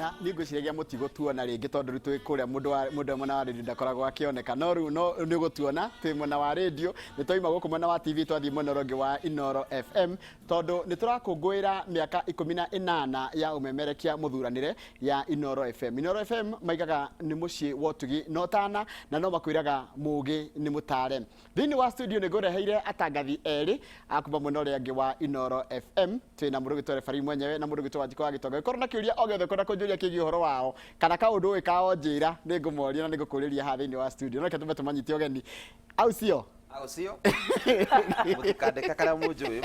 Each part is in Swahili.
na ningwiciragia mutigotuona ringi tondu ritwe kuria mundu mwena wa radio ndakoragwo akioneka no riu no nigutuona twi mwena wa radio nitoima guku mwena wa TV twathii mwena rongi wa Inoro FM tondu niturakungwira miaka 18 ya umemerekia muthuranire ya Inoro FM. Inoro FM maigaga ni mucii wotugi no tana na no makwiraga mugi ni mutare. Thini wa studio nigureheire atangathi eri akuba mwena uria ngi wa Inoro FM twina mundu gitore fari mwenyewe na mundu gitwa Njiko wa Gitonga korona kiuria ogothe kona kunjuria kigi uhoro wao kana kaundu wikao njira ningumoria na ningukuriria ha thini wa studio no ketume tumanyiti ogeni au sio mutikandika kana munjuyu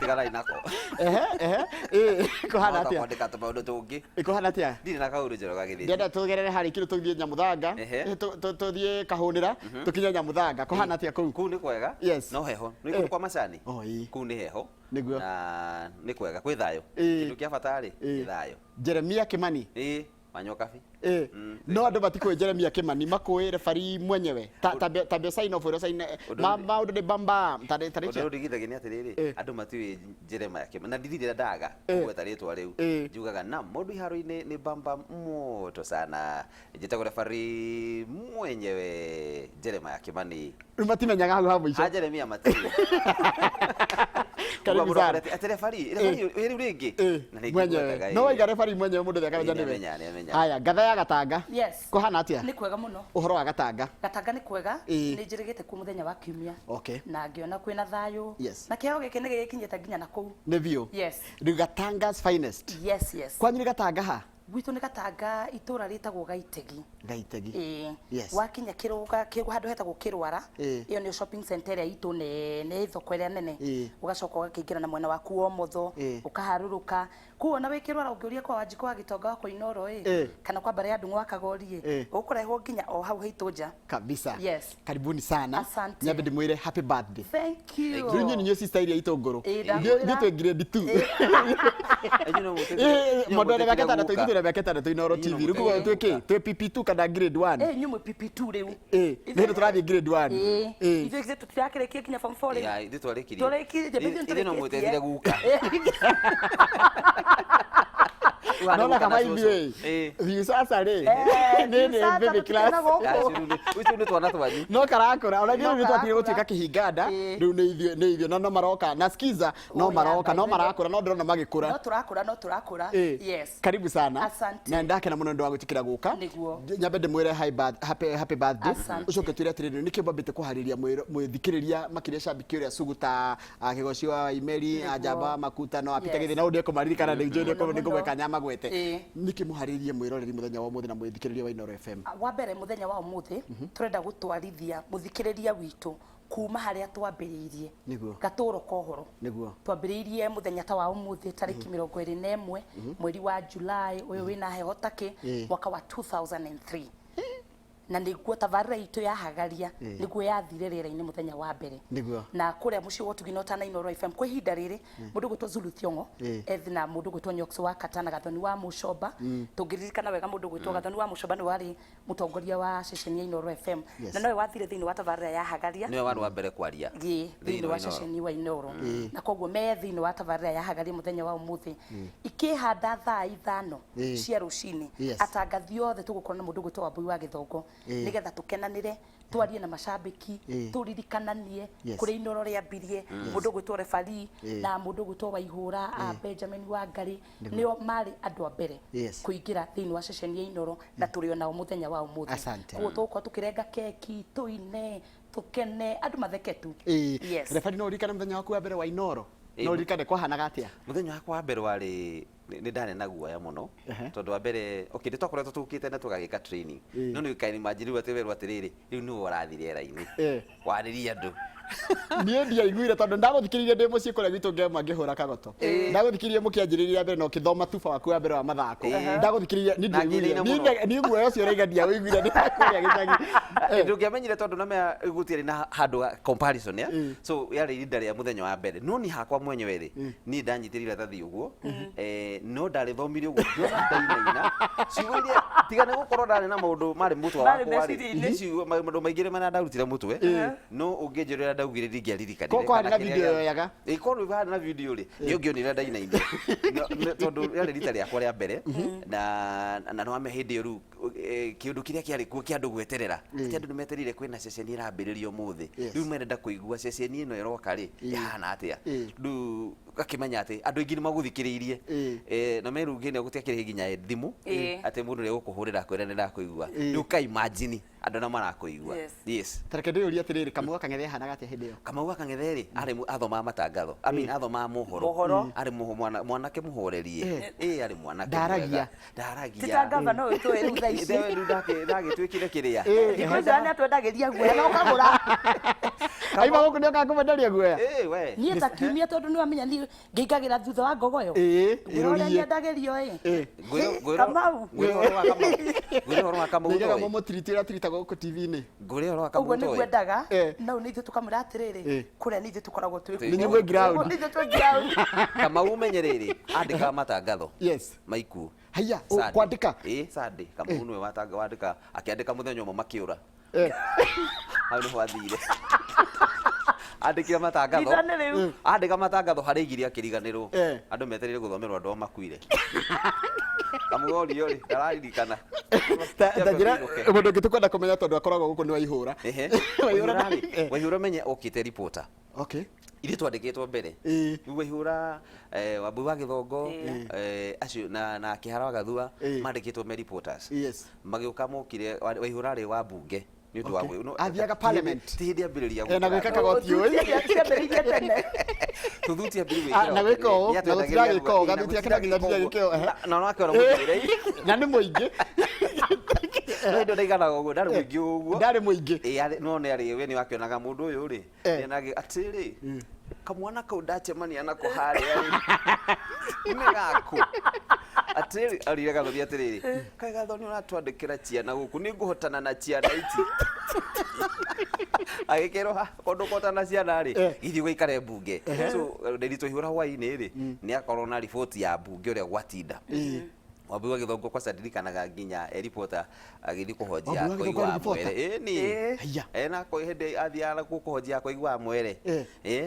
tigara inako kuhana atia kwandika tumaundu tungi kuhana atia ndiri na kaundu njero gagithi ndenda tugerere hari kiru tuthie Nyamuthanga tuthie Kahunira tukinya Nyamuthanga kuhana atia kuu ni kwega no heho ni kwa macani kuu ni heho niguo na ni kwega kwi thayo kindu kia fatari ni thayo Jeremia Kimani Manyokabi no andu batiko Jeremia Kimani makuire fari mwenyewe tabia sign off sign maundu de bamba taricha ndio digithagia ni atiriri andu matiwe Jeremia Kimani na ndithire ndaga gweta ritwa riu njugaga na mundu iharo-ini ni bamba moto sana njitagura fari mwenyewe Jeremia Kimani matimenyaga hau hapo ico Jeremia matiwe karibu sana atere fari riu ringi na mwenyewe no waiga refari mwenyewe mundu thakaja niwe haya gatha ya Gatanga kuhana atia ni kwega muno uhoro wa Gatanga ni kwega ni njirigite ku muthenya wa kiumia na ngiona kwina thayo na kiao giki ni gikinyita nginya na kuu ni bio ni Gatanga's finest kwanyu ni Gatanga ha gwitu ni Gatanga itura ritagwo Gaitegi wakinya kiruga handu hetagwo Kirwara iyo ni shopping center ya itu ne thoko ria nene ugacoka ugakingira na mwena waku wa motho ukaharuruka kuona we Kirwara ungiuria kwa Wanjiko wa Gitonga wako Inoro kana kwa bare ya Ndung'u wa Kagori ukurehwo nginya o hau heitoja kabisa karibuni sana nyabe ndimwire happy birthday thank you rinyi ninyo sister iria itongoro ni twe grade 2 modere baketa tuithire baketa Inoro TV ruko tweke twe PP2 kana grade 1 nyumu PP2 riu ndio turathi grade 1 ithu exit tirakirekia kinya form 4 ithu twarekirie no mwetethire guka no kama hivi hivi sasa le nene baby class witu ni twana twanyu no karakora unajua ni twatire gutuika kihinganda riu ni ithio no maroka nasikiza no maroka no marakora no ndona magikura no turakura karibu sana na ndake na muno ndo wagutikira guka nyabe ndimwire happy birthday ucoke twire atiri niki mbambite kuhariria mwithikiriria makiria shabiki uria suguta kigoci wa imeri ajamba makuta no apita githi na ndie kumaririkana ni njode ko ni gweka nyama gwete niki muharirie mwiroreri muthenya wa umuthi na mwithikiriria wa Inoro FM wa mbere muthenya wa umuthi turenda gutwarithia muthikiriria witu kuma haria twambiriirie gaturo kohoro twambiriirie muthenya ta wa umuthi tariki 21 mweri wa Julai uyu wina heho take mwaka wa 2003 na niguo tabarira itu ya hagaria niguo yathire rira-ini muthenya wa mbere na kuria mucii wotugi no tana Inoro FM kwa ihinda riri mundu gwitwo Zulu Thiongo ethina mundu gwitwo Nyoxo wa Katana Gathoni wa Mucoba tungiririkana wega mundu gwitwo Gathoni wa Mucoba ni wari mutongoria wa ceceni ya Inoro FM na nowe wathire thiini wa tabarira ya hagaria niwe wari wa mbere kwaria thiini wa ceceni wa Inoro na koguo me thiini wa tabarira ya hagaria muthenya wa umuthi ikihanda thaa 5 cia rucini atangathi othe tugukorwo na mundu gwitwo Wambui wa Githongo nigetha tukenanire twarie na macambiki turirikananie kuri Inoro ria mbirie mundu gwitwo Refari na mundu gwitwo Waihura a Benjamin Wangari nio mari andu a mbere kuingira thiini wa ceceni ya Inoro na turio nao muthenya wa umuthi kuko tukirenga keki tuine tukene andu matheketu Refari no rikana muthenya waku wa mbere wa Inoro no rikane kwa hanaga atia muthenya wakwa wa mbere wari ni ndane na guoya muno tondu wa mbere ndi twakoretwo tukite na tugagika training no ni kaini majiri watewerwa atiriri riu ni warathire era-ini wariria andu nie ndia iguire tondu ndaguthikiririe ndi mucii kuria gitu ngema ngihura kagoto ndaguthikiririe mukianjiriria mbere no kithoma tufa waku wa mbere wa mathako ndaguthikiririe ni ndia ni guoya ucio reiga ndia wiguire ndi kuria gicagi ndungiamenyire tondu na mea gutiari na handu comparison ya so yari irinda ria muthenya wa mbere no ni hakwa mwenyewe ri ni ndanyitirire tathi uguo no ndari thomire uguo ndainaina ciugo iria tiga nä gå korwo ndarä na maå ndå marä må twe wakwa icio maå ndå maingä rä mana ndarutire må twe no å ngä njä rä ra ndaugä rä ri ngä aririkanikorwo harä na video rä nä å ngä onire ndainaine tondå rä rita rä akwa rä a mbere na nä wame hä ndä ä yo rä u kä ndå kä rä a kä arä kuo kä andå gweterera atä andå nä metereire kwä na ceceni ä rambä rä rio må thä rä u merenda kå igua ceceni ä no ä roka rä ihana atä a rä u gakä menya atä andå aingä nä magå thikä rä irie na merå ngä nä gå tiakä rä nginya thimå atä må ndå nä egå kå hå rä ra kwä ra nä ndakå igua rä u kaimagine andå na marakå igua tareke ndä å ria atä rä rä Kamau Kang'ethe ahanaga atä hä ndä ä yo Kamau Kang'ethe rä arä athomaga matangatho athomaga mohoro arä mwanake må horerie arä mwanake ndaragia titangava no tå rä u thaa ici ndagä tuä kä re kä rä a nä atwendagä ria guoya no kagå ra aima gå kå nä oka kå menderia guoya niä ta kiumia tondå nä wamenya ngä ingagä ra thutha wa ngogoyo å rä a nyendagä rio Kamau ngwä re horo wa Kamau nä må tiriti å rä a tiritagwo gå kå TV-inä ngwä re horo wa å Kamau guo nä gwendaga no nä ithuä tå kamå ra atä rä rä kå rä a nä ithuä tå koragwo Kamau å menye rä rä andä kaga matangatho maiku haya kwandä ka Sunday Kamau nä we wandä ka akä andä ka må thenya å mo makä å ra hau nä ho athire andä kä ra matangatho andä ka matangatho harä igiri akä riganä rwo andå metereire gå thomerwo andå makuire kamuorio rä ndararirikana njä ra må ndå å ngä tå kwenda kå menya tondå akoragwo gå kå nä waihå ra waihå ra menye okä te reporter iria twandä kä two mbere rä u waihå ra Wambui wa Githongo acio na akä hara wa Gathua mandä kä two me reporters magä å ka mokire waihå ra rä wa mbunge nä å ndå wa athiaga parliament tä hä ndä ambä rä ria na gwä ka kagoti å tå thuti ambä na gwä ka å na gå tiragä ka å gathuti akä naginya gä kä o na no akä ona må tä rä na nä må ingä ndå ndaiganaga å guo ndarä må ingä å guo ndarä må ingä no nä arä we nä wakionaga må ndå å yå rä atä rä kamwana kau ndacemania nako harä a nä gakå atä arire gathothi atä rä rä kaä gathoni å ratwandä kä ra ciana gå kå nä ngå hotana na ciana ici agä kä rwo kondå kotana ciana rä ithiä gå ikare mbunge ndäritå ihå ra hwainä rä nä akorwo na riboti ya mbunge å rä a gwatinda Wambui wa Githongo kwa sadirikanaga nginya reporter agithii kuhojia koigwa mwere ni na ko hende athiara ku kuhojia koigwa mwere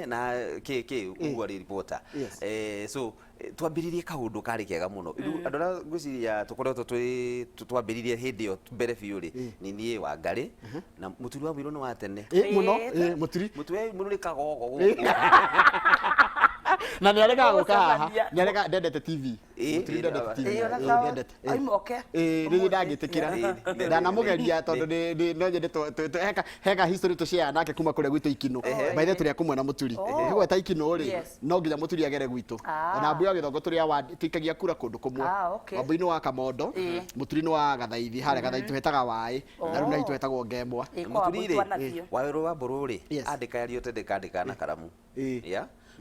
na ke uguo reporter so twambiririe kaundu kari kega muno andu ra ngwiciria tukoretwo twambiririe hindi yo mbere biu ri ni nie wa ngari na muturi wa Muiru ni wa tene muno muturi muno ni kagogo na nä arega gå ka haha nä arega ndendete TV aimoke rä rä ndangä tä kä ra ndanamå geria tondå no nyende hega history tå share nake kuma kå rä a gwitå ikinå maithe tå rä a kå mwe na må turi nä gweta ikinå rä no nginya må turi agere gwitå ona Wambui wa Githongo tå rä a tå ikagia kura kå ndå kå mwe Wambui nä wa Kamondo må turi nä wa Gathaithi harä a Gathaithi tå hetaga waä na rä u nahä tå hetagwo Ngembwa må turi rä Waweru wa Mburu rä andä ka yario tendä ka na karamu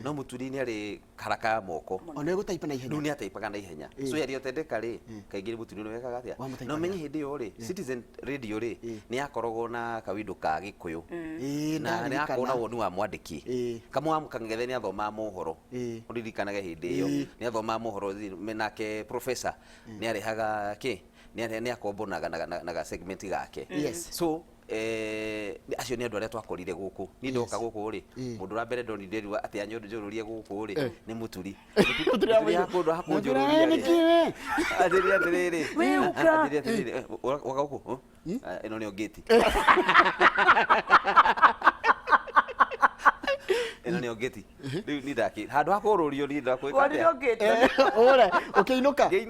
no må turi nä arä karaka ya moko ona gå taipa na ihenya nä ataipaga na ihenya so yario tendeka rä kaingä må turi nä wekaga atä a no menye hä ndä ä yo rä Citizen Radio rä nä yakoragwo na kawindå ka gä kå yå na nä yakorwo na woni wa mwandä ki Kamau Kang'ethe nä athomaga mohoro å ririkanage hä ndä ä yo nä athomaga mohoro nake professor nä arehaga kä nä akombonaga na segment gake so acio nä andå arä a twakorire gå kå ni ndoka gå kå rä må ndå ra mbere ndonire riu atä a njå rå rie gå kå rä nä må turi hakå ndå hakå njå rå ria atä rä rä waka gå kå ä no nä o ngäti ino nä ngeti rä u nä ndaki handå ha kå rå rio nä ndakå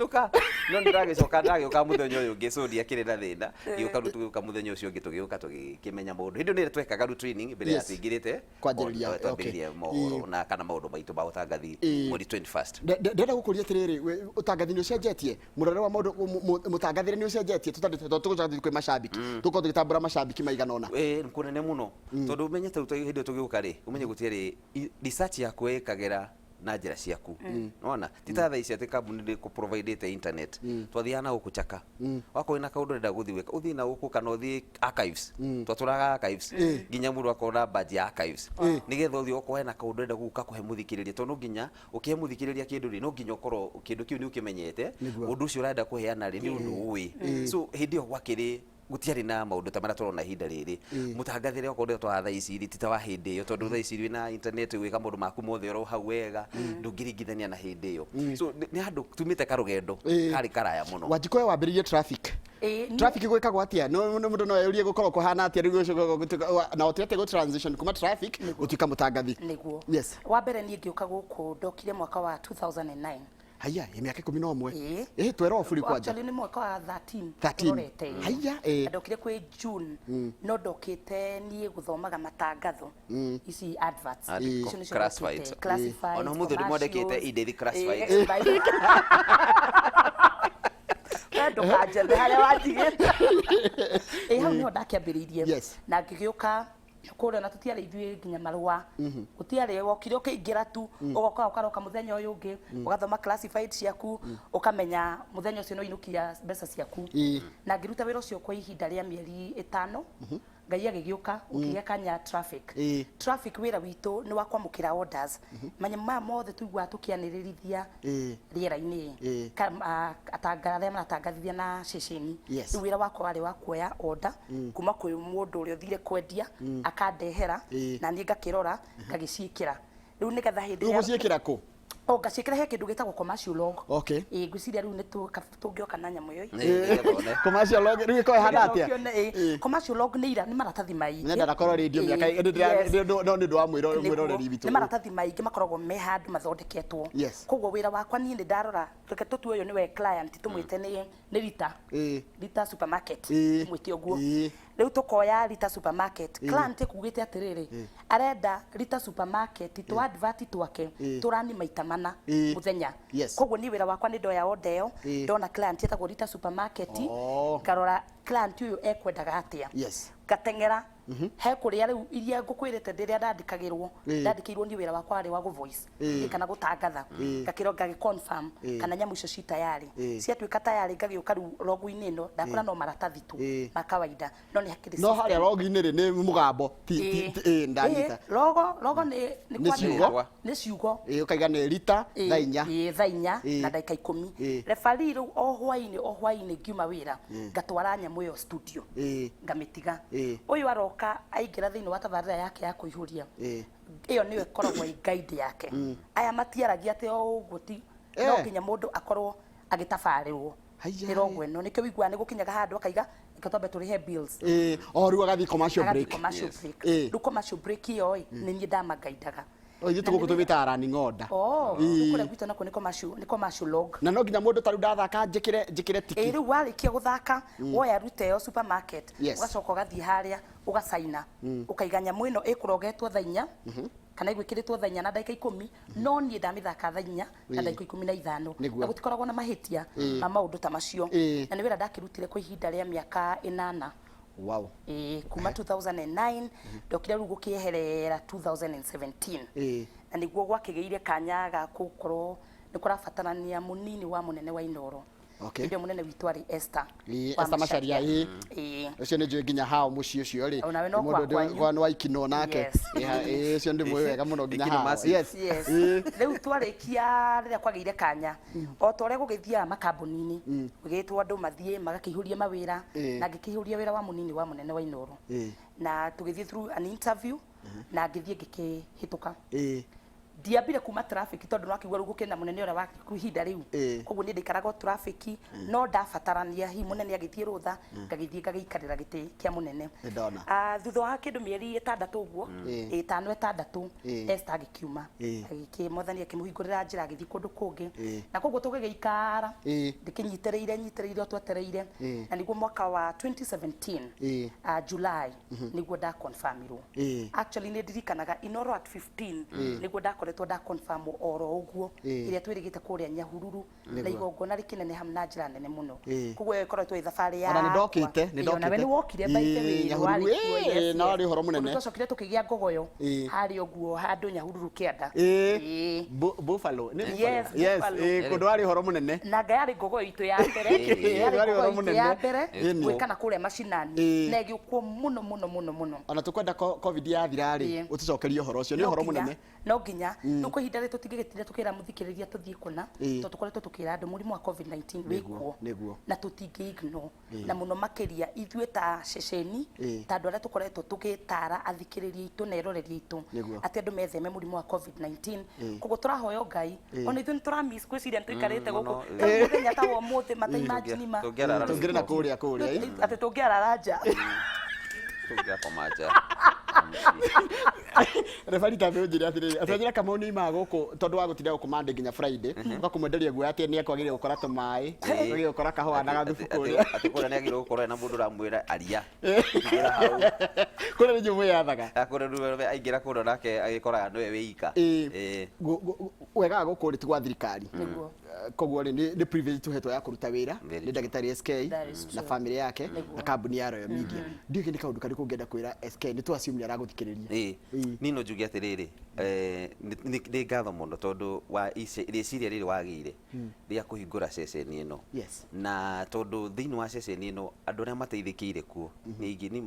ka no nä ragä coka ndagä å ka må thenya å yå ngä so ndiakä rä na thä na gä å ka rä tå gä å ka må thenya å cio ngä tå gä å ka tå gä menya må ndå hä ndä nä twekaga mbere ya tå ingä rä te twambä rä mohoro na kana maå ndå maitå ma å tangathi mweri 21 ndenda gå kå ria atä rä rä å tangathi nä å cenjetie må rore wa må tangathä re nä å cenjetie tå gå kwä macambiki tå korwo tå gä tambå ra macambiki maiganona kå nene må no tondå menye tå hä ndä tå gä å ka rä å menye gå tiarä research yakwe ĩkagera na njira ciaku nona tita tha ici ati kambuni ndi ku provide internet twathiana gukuchaka wako ina kaundu nda guthi weka uthi na guku kana uthi archives twaturaga archives nginya mundu akona badge ya archives nigetha uthi oko ena kaundu nda guka kuhe muthikiriria tondu nginya ukihe muthikiriria kindu ri no nginya okoro kindu kiu ni ukimenyete undu ucio urenda kuheana ri ni undu ui so hindi yo gwakiri gutiari na maundu ta mara turona hinda riri mutangathire okorwo twa tha ici ri tita wa hindi yo tondu tha ici ri na internet wika maundu maku mothe ro hau wega ndungiringithania na hindi yo so ni andu tumite karugendo kari karaya muno Wanjiko we wambiririe traffic traffic gwikagwo atia no mundu no yurie gukorwo kuhana atia rigu na otete go transition kuma traffic utuika mutangathi niguo yes wa mbere ni ngiuka guku ndokire mwaka wa 2009 haya miaka 11 twera ofuri kwanja actually ni mwaka wa 13 haya ndokire kwi June no ndokite nie guthomaga matangatho ici adverts classified ona muthu ndi mwandikite inde classified ndokanjebe haria watigite hau niho ndakiambiriirie na ngigiuka kuria na tutiare ithuĩ nginya marua gutiare wokire ukiingira tu ugoka ukaroka muthenya uyu ungi ugathoma classified ciaku ukamenya muthenya ucio no inukia mbeca ciaku na ngiruta wira ucio kwa ihinda ria mieri 5 ngai agigiuka ukigia kanya traffic wira witu ni wa kwamukira orders manyama mothe tuigua tukianiririthia riera-ini atangathia maratangathithia na ceceni wira wakwa wari wa kuoya order kuma kwi mundu uria uthire kwendia akandehera na ni ngakirora ngagiciikira riu nigetha hindi ya guciikira ku ngacikira he kindu gitagwo commercial log ngwiciria riu ni tungioka na nyamu iyo commercial log riu iko hana atia commercial log ni maratathi maingi nenda nakoro radio miaka no ni ndo wa mwiroreri bitu ni maratathi maingi makoragwo me handu mathondeketwo koguo wira wakwa ni ndarora reke tutu uyu niwe client tumwite ni Rita supermarket mwite oguo riu tukoya Rita supermarket client kugite atiriri arenda Rita supermarket to advert twake turani maita mana muthenya koguo ni wira wakwa ni ndoya order yo ndona client etagwo Rita supermarket ngarora client uyu ekwendaga atia gatengera he kuria riu iria ngukwirite ndiria ndandikirwo ni wira wakwa ari wa go voice kana gutangatha ngakironga gi confirm kana nyamu icio citayari ciatuika tayari ngagiuka riu logo-ini no ndakora no maratathi tu ma kawaida no ni hakiri no haria logo-ini ri ni mugambo ndanyita logo ni ciugo ukaiga ni Rita thaa 4 na dakika 10 referee riu o hwaini ngiuma wira ngatwara nyamu yo studio ngamitiga uyu aroka aingira thiini wa tabarira yake ya kuihuria iyo niwe koragwo guide yake aya matiaragia ati o uguo ti no nginya mundu akorwo agitabarirwo irogwe no nikio wigua ni gukinyaga handu akaiga ikatombe turihe bills o riu agathi commercial break du commercial break iyo ni ni ndamagaidaga oyi tugukutumita running order kule gwito nako ni commercial log na no nginya mundu taru ndathaka njikire tiki riu warikia guthaka woya rute yo supermarket ugacoka gathi haria ugasaina ukaiganya mwino ikurogetwo thaa 4 kana igwikiritwo thaa 4 na dakika 10 no nie ndamithaka thaa 4 na dakika 15 na gutikoragwo na mahitia ma maundu ta macio na ni wira ndakirutire kwa ihinda ria miaka 8 wow kuma 2009 ndokire riu gukieherera 2017 na niguo gwakigeire kanya ga gukorwo ni kurabatarania munini wa munene wa Inoro ndio munene witu ari Esther Macharia ucio ni nginya hao muci ucio ri mundu kwa no ikino nake ucio ndi mwe wega muno nginya hao riu twarikia riria kwageire kanya o tore gugithia makambuni-ini gugitwo andu mathie magakihuria mawira na ngikihuria wira wa munini wa munene wa Inoro na tugithie through an interview na ngithie ngikihituka ndiambire kuma traffic tondu no akigwa ruguke na munene ora wa kuhinda riu koguo ni ndikarago traffic no ndabatarania hi munene agithie rutha ngagithie ngagiikarira giti kia munene thutha wa kindu mieri 6 uguo 5 Esther agikiuma agikimothania akimuhingurira njira agithie kundu kungi na koguo tugigiikara ndikinyitereire otwetereire na niguo mwaka wa 2017 July niguo da confirmirwo actually ni ndirikanaga Inoro at 15 niguo da ndakoretwo nda confirm oro uguo iria twirigite kuria Nyahururu na igongona rikinene hamna njira nene muno kuguo ikoretwo ithabari ya ona ni ndokite na we ni wokire baite we Nyahururu na wari horo munene tucokire tukigia ngogoyo hari uguo handu Nyahururu kianda Buffalo yes kundu wari horo munene na ngayari ngogoyo itu ya mbere yari horo munene ya mbere gwikana kuria macinani na igikuo muno ona tukwenda covid yathira ri utucokerie horo ucio ni horo munene no nginya nuko ihinda ritu tigigitire tukira muthikiriria tuthie kuna to tukoretwo tukira andu murimu wa covid-19 wikuo na tutingigno na muno makiria ithue ta ceceni ta andu aria tukoretwo tugitara athikiriria itu na eroreria itu ati andu metheme murimu wa covid-19 kugo turahoya Ngai ona ithue turamiss kwiciria tuikarite guku muthenya ta wo muthi mata imagine ma tungire na kuria ati tungiarara nja tungia komaja refari ta vyo njira atiriri atajira kama ni maguku tondu wa gutinda gukomande nginya Friday ugakumenderia guo ati ni akwagire gukora tumai agire gukora kahwa na gathufu kuria ati kuria ni agire gukora na mundu ramwira aria kuria ni jumu yathaga akuria ndu aingira kuno nake agikora no we wika wega gukuri tigwa thirikari koguo ni privilege tuhetwo ya kuruta wira ni ndagitari SK na family yake na kambuni ya Royal Media ndio kindi kaundu kari kungenda kwira SK ni twasiumia ra guthikiriria nino njugi atiriri ni ngatho muno tondu wa riciria riri wagire ria kuhingura ceceni ino na tondu thiini wa ceceni ino andu aria mateithikire kuo ningi ni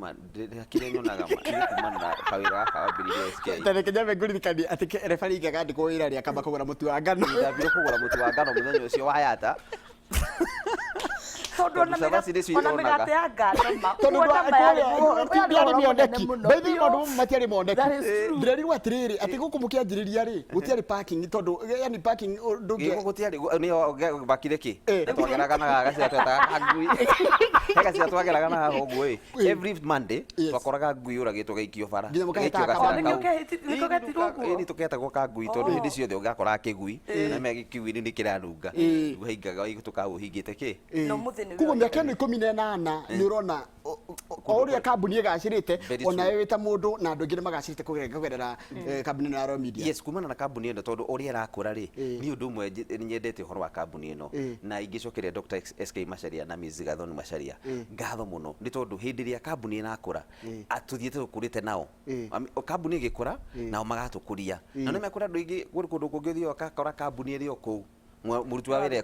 kire nyonaga kuma na kawira kawambiririe SK tene kenyame ngurithikani ati refari ngaga ndiko wira ria kamba kugura mutu wa ngano ndabire kugura mutu wa ngano muthenya ucio wayata tondu ona migate ya ngano tondu ndiari mioneki baithi maundu matiari moneki ndirerirwo atiriri ati guku mukianjiriria ri gutiari parking tondu yani parking ndungi gutiari ni bakire ki twageraga na gacira twetaga ngui gacira twageraga na ngui every Monday twakoraga ngui uragitwo gaikio bara gaikio ni tuketagwo ka ngui tondu hindi ciothe ugakora kigui na megikigui ni kiranunga uhingaga tukauhingite ki kugo miaka 18 ni urona oria kambuni igacirite ona wewe ta mundu na andu ngire magacirite kugerera kambuni na Royal Media yes kumana na kambuni ino tondu oria rakura ri ni undu mwe nyendete horo wa kambuni ino na ingicokeria Dr. SK Macharia na Miss Gathoni Macharia ngatho muno ni tondu hindi ria kambuni inakura atuthiete tukurite nao kambuni igikura nao magatukuria na no mekura ndu ingi kundu kungi thio akakora kambuni iri oku murutu wa wira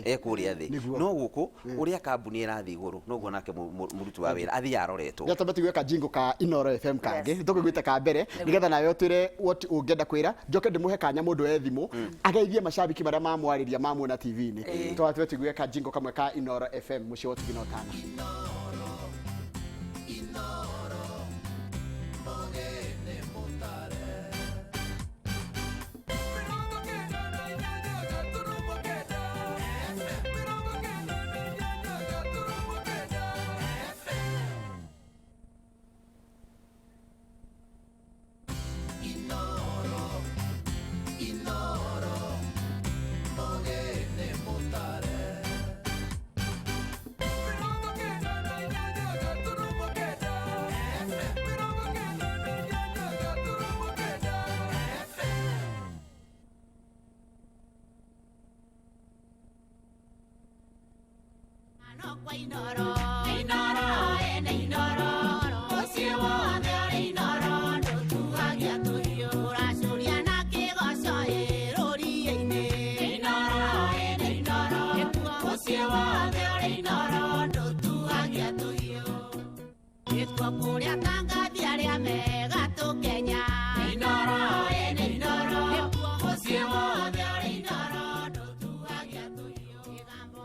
ekuria thi no guku uria kambuni irathi iguru no guo nake murutu wa wira athi aroretwo gatombe tigweka jingo ka Inoro FM kange tukugwita ka mbere nigetha nayo utwire what ungenda kwira njoke ndimuhe kanya mundu ethimu ageithie mashabiki maria mamwariria mamuona TV ni twatwe tigweka jingo kamwe ka Inoro FM mucio wotu ginotana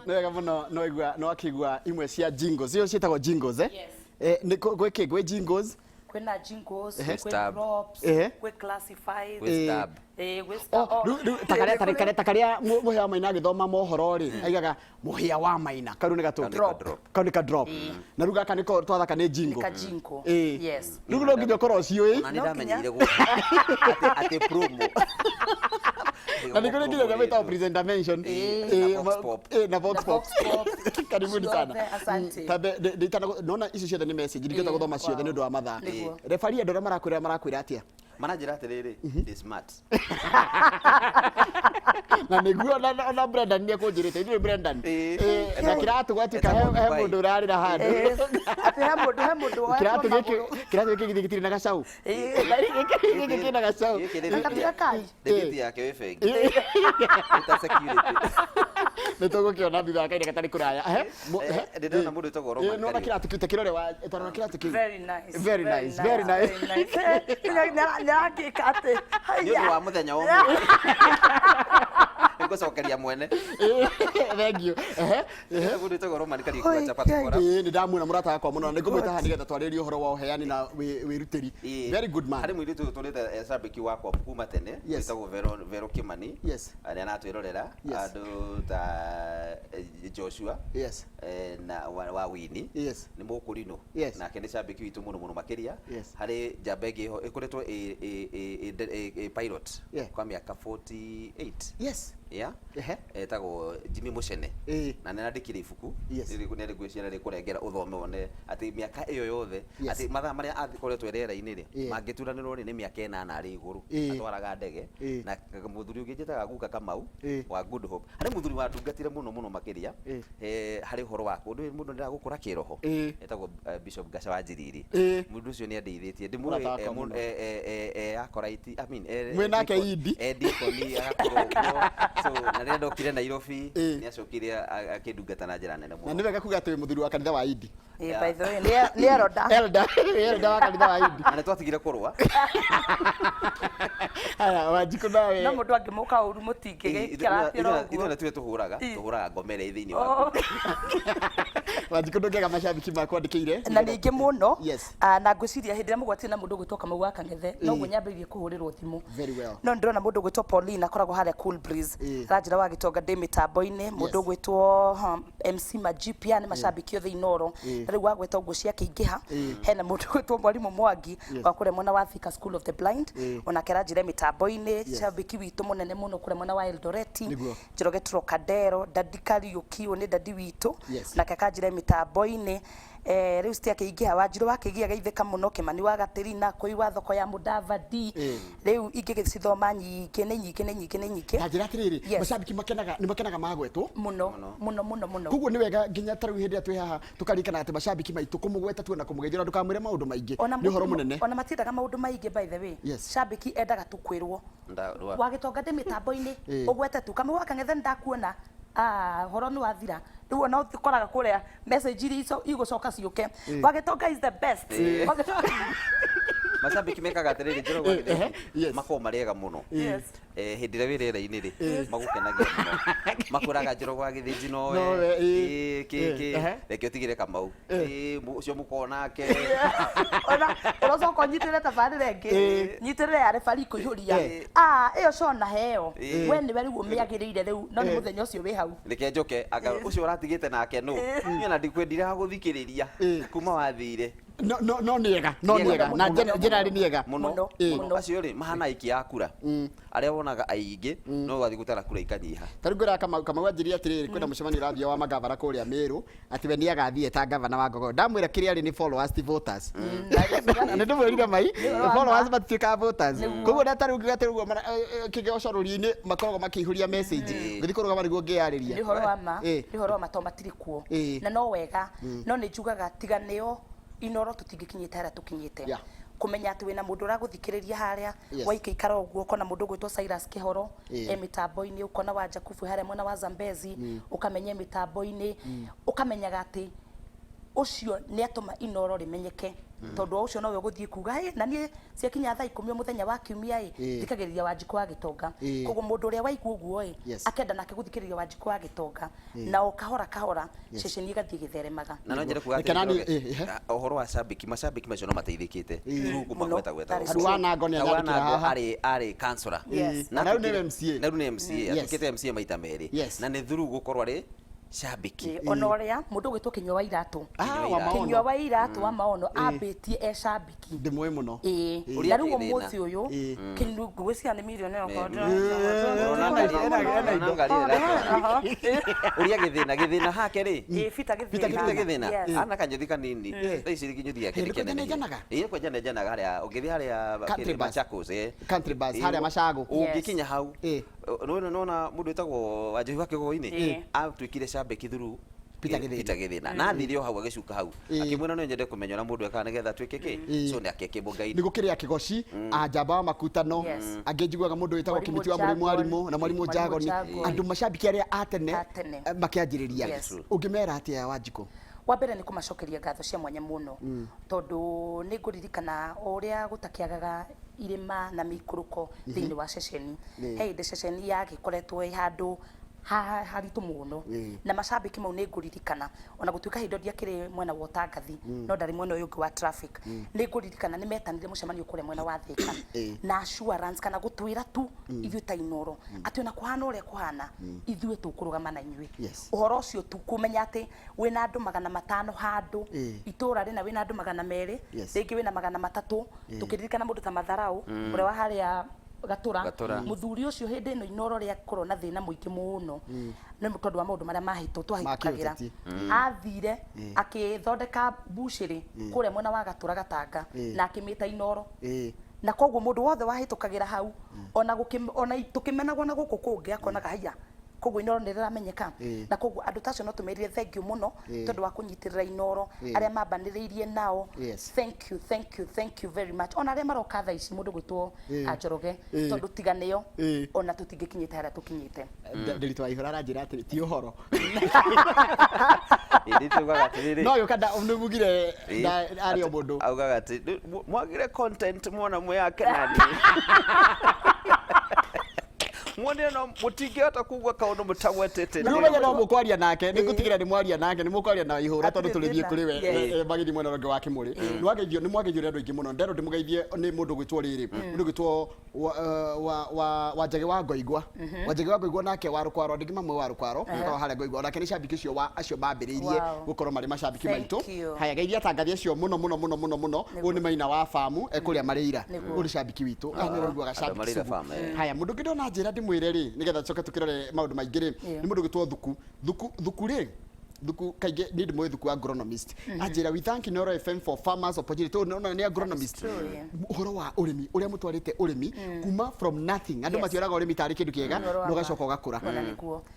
Nega muno no akigwa imwe cia jingles cio cietagwo jingles ni gwe jingles kwena jingles kwe drops kwe classified kwe stab takaria muhia maina githoma mohoro ri aigaga muhia wa maina karu ni gato drop na ruga kaniko twathaka ni jingo yes ruga no nginya koro ciui na ndamenyire gu ate promo na niko nginya jameta presenter mention na vox pop karibuni sana tabe nditana nona ici ciothe ni message ndigeta guthoma ciothe ni ndu wa mathaa refari andora marakwira atia Manajira atiriri ndi smart. Na niguo na Brendan ni akunjirite ni Brendan na kiratu gwatuika he mundu urarira handu ati he mundu wa kiratu giki gitiri na gacau giki na gacau akatira kai Ndegiti yake we fegi. Ita security. Nitogo kiona thutha kaire gatari kuraya Ndina mundu itagwo Roman. No na kiratu kite kirore wa etoro kiratu ki very nice very nice nyaki kate Ni wa muthenya umwe. Ngocokeria mwene. Thank you. Mundu itagwo Roman kari kwa chapati kora. Ni ndamwira murata wakwa muno ningumwita hani getha twaririe uhoro wa uheani na wirutiri. Very good man. Hari mwiritu turite sabiki wakwa kuma tene itagwo Vero Kimani. Yes. Ari anatwirorera andu ta Joshua. Yes. Na wa Wini. Yes. Ni mukurino. Na kende sabiki witu muno makiria. Hari Jabegi ho ikoretwo pilot kwa miaka 48. Yes. Yeah. Etagwo Jimmy Mushene. Na nandikire ibuku niri gwiciana ri kurengera uthome one ati miaka iyo yothe ati mathaa maria athikoretwo rera-ini ri mangituranirwo ni miaka 8 ari iguru atwaraga ndege na muthuri ungi njitaga Guka Kamau wa Good Hope hari muthuri watungatire muno makiria hari horo wa kundu mundu ndira gukura kiroho etagwo Bishop Gasha wa Njiriri mundu ucio ni andeithitie ndimwe akoraiti I mean mwenake idi edikoni akorwo so na rĩrĩa ndokire Nairobi nĩ acokire akĩndungata na njĩra nene mũno. Na nĩ wega kuga atĩ mũthuri wa kanitha wa Idi. By the way nĩ elder wa kanitha wa Idi. Na nĩ twatigire kũrũa. Aya Wanjikũ nawe. No mũndũ angĩmũka ũru mũtingĩgĩikara atĩra ũguo. Ithuĩ tuĩ tũhũraga ngomere thĩinĩ wa. Wanjikũ ndũngĩaga macambiki makwandĩkĩire. Na ningĩ mũno na ngwĩciria hĩndĩ ĩrĩa mũgwatire na mũndũ ũgwĩtwo Kamau wa Kang'ethe no guo nyambĩrĩirie kũhũrĩrwo thimũ. Very well. No ndĩrona mũndũ ũgwĩtwo Pauline akoragwo harĩa Cool Breeze. Ranjira wa Gitonga ndĩ mĩtambo-inĩ mũndũ ũgwĩtwo MC Majipia nĩ macambiki othe Inoro. Rĩu wagweta ũguo ciakĩingĩha hena mũndũ ũgwĩtwo Mwarimũ Mwangi wa kũrĩa mwena wa Thika School of the Blind onake ranjira mĩtambo-inĩ cambiki witũ mũnene mũno kũrĩa mwena wa Eldoret Njoroge Trocadero Dadi Kariuki nĩ dadi witũ nake kanjira mĩtambo-inĩ riu ciakĩingĩha Wanjirũ wakĩgia geithĩka mũno Kĩmani wa Gatirina Kũi wa thoko ya Mudavadi riu ingĩgĩcithoma nyingĩ nĩ nyingĩ na njĩra atĩrĩrĩ macambiki nĩ makenaga magwetwo mũno koguo nĩ wega nginya tarĩu hĩndĩ ĩrĩa twĩ haha tũkarikana atĩ macambiki maitũ kũmũgweta tu na kũmũgeithia ndũkamwĩre maũndũ maingĩ nĩ ũhoro mũnene ona matiendaga maũndũ maingĩ by the way cambiki endaga tu kwĩrwo wa Gitonga ndĩ mĩtambo-inĩ ũgwete tu Kamau wa Kang'ethe ndakuona horo nĩ wathira rĩu ona ũkoraga kũrĩa message iria igũcoka ciũke wa Gitonga is the best macambiki mekaga atĩrĩrĩ Njoroge makoragwo marĩega mũno hĩndĩ ĩrĩa wĩ rĩera-inĩ rĩ magũkenagia mũno makwĩraga Njoroge wa Gĩthĩnji nowe reke ũtigĩre Kamau ũcio mũkoragwo nake ũrocoka ũnyitĩrĩre tabarĩra ĩngĩ nyitĩrĩre ya referee kũihũria ĩyo cona heo we nĩwe rĩu ũmĩagĩrĩire rĩu no nĩ mũthenya ũcio wĩ hau reke njoke ũcio ũratigĩte nake nũ niĩ na ndikwendire gũthikĩrĩria kuma wathire no niega na njĩra niega mũno acio rĩ mahana iki ya kura arĩa wonaga aingĩ no wathi gũtara kura ikanyiha tarĩu ngwĩra Kamau anjĩrire atĩrĩrĩ kwĩna mũcemanio ũrathiĩ wa magavana kũrĩa Meru atĩ we nĩ agathiĩ ta gavana wa Ngogo ndamwĩra kĩrĩa arĩ nĩ followers ti voters nĩ ndĩmwĩrire mai followers matituĩkaga voters koguo na tarĩu ngĩgatĩrĩ ũguo kĩgĩconorĩ-inĩ makoragwo makĩihũria message ngĩthiĩ kũrũgama nĩguo ngĩyarĩria nĩ ũhoro wa ma to matirĩ kuo na no wega no nĩ njugaga tiga nĩo Inoro tũtingĩkinyĩte harĩa tũkinyĩte kũmenya atĩ wĩna mũndũ ũragũthikĩrĩria harĩa waikaikara ũguo ũkona mũndũ ũgwĩtwo Cyrus Kĩhoro mĩtambo-inĩ ũkona wa Jakubu harĩa mwena wa Zambezi ũkamenya mĩtambo-inĩ ũkamenyaga atĩ ũcio nĩ atũma Inoro rĩmenyeke tondu ucio no we guthii kuga na nie ciakinya thaa 10 muthenya wa kiumia thikagiriria Wanjikũ wa Gitonga koguo mundu uria waigua uguo akenda nake guthikiriria Wanjikũ wa Gitonga na o kahora ceceni igathii githeremaga na no njere kuga ohoro wa macambiki macio no mateithikite rugu magweta Ruana Ngoni ari kansora na rĩu nĩ MCA atukite MCA maita merĩ na nĩ thuru gukorwo ari Shabiki. Ona uria mundu gwitwo Kinyua wa Iratu. Kinyua wa Iratu wa Maono ambitie e shabiki. Ndimwe muno. Na riu muthi uyu Kinyua gwiciria ni milioni yakwa. Uria githina hake ri. Fita githina. Ana kanjuthi kanini. Thaici kinyuthi yake rikenene. Kwa janaga haria ugithi haria Machakos Country bus haria Machago. Ungikinya hau. Nona mundu etagwo Wanjiru wake goini atwikire shabiki thuru Peter Githina na thirio hau agicuka hau akimwena no nyende kumenya na mundu eka nigetha twike ki so ni akekibungai ni gukiria kigoci ajamba wa makutano angejiguaga mundu witagwo Kimiti wa mwarimu na mwarimu Njagoni andu mashabiki aria atene makianjiriria ungimera atia Wanjiko wa mbere ni kumacokeria ngatho cia mwanya muno tondu ni nguririkana uria gutakiagaga irima na mikuruko thiini wa ceceni de ceceni yagikoretwo handu haritu muno na mashabiki mau ni nguririkana ona gutuika hindo ndiakire mwena wa Tangathi no ndari mwena uyu wa traffic ni nguririkana ni metanire mucemanio kure mwena wa Thika na assurance kana gutwira tu ithuĩ ta Inoro ati ona kuhana uria kuhana ithuĩ tukurugama na inyuĩ uhoro ucio tu kumenya ati wina andu 500 handu itura rina wina andu 200 ringi wina 300 tukiririkana mundu ta Matharau uria wa haria Gatura muthuri ucio hindi no Inoro ria korona thina muingi muno ni tondu wa maundu maria mahitwo twahitukagira athire akithondeka bushiri kure mwena wa Gatura Gatanga na akimita Inoro na koguo mundu wothe wahitukagira hau ona tukimenagwo na guku kungi akonaga haya koguo Inoro ni riramenyeka na koguo andu tacio no tumerire thank you muno tondu wa kunyitirira Inoro aria mambaniriirie nao thank you very much ona aria maroka tha ici mundu gwitwo Njoroge tondu tiganio ona tutingikinyite haria tukinyite ndirito wa ihora ranjira ati ti uhoro nditugaga atiriri no yo kada umnugire ario mundu augaga ati mwagire content mwona mwe yake nani mwone no mutinge hata kugwa kaundu mutagwetete ni mwenye no mukwaria nake ni gutigira ni mwaria nake ni mukwaria na ihura tondu tulithie kuri we magidi mwena ronge wa Kimuri ni wageithio andu ingi muno ndero ndimugeithie ni mundu gwitwo riri mundu gwitwo Wanjagi wa Ngoigwa Wanjagi wa Ngoigwa nake wa Rukwaro ndigima mwe wa Rukwaro kwa hale Ngoigwa nake ni shabiki cio wa acio bambiririe gukorwo mari mashabiki maitu haya geithia tangathia cio muno uni maina wa famu ekuria Marĩira uri shabiki witu anirugaga shabiki haya mundu ngidona njira mwire ri nigetha coke tukirore maundu maingi ri ni mundu gitwo thuku ri thuku kaige need mwe thuku agronomist ajira we thank Inoro FM for farmers opportunity no ni agronomist uhoro wa urimi uria mutwarite urimi kuma from nothing andu matioraga urimi tari kindu kiega no gacoka ugakura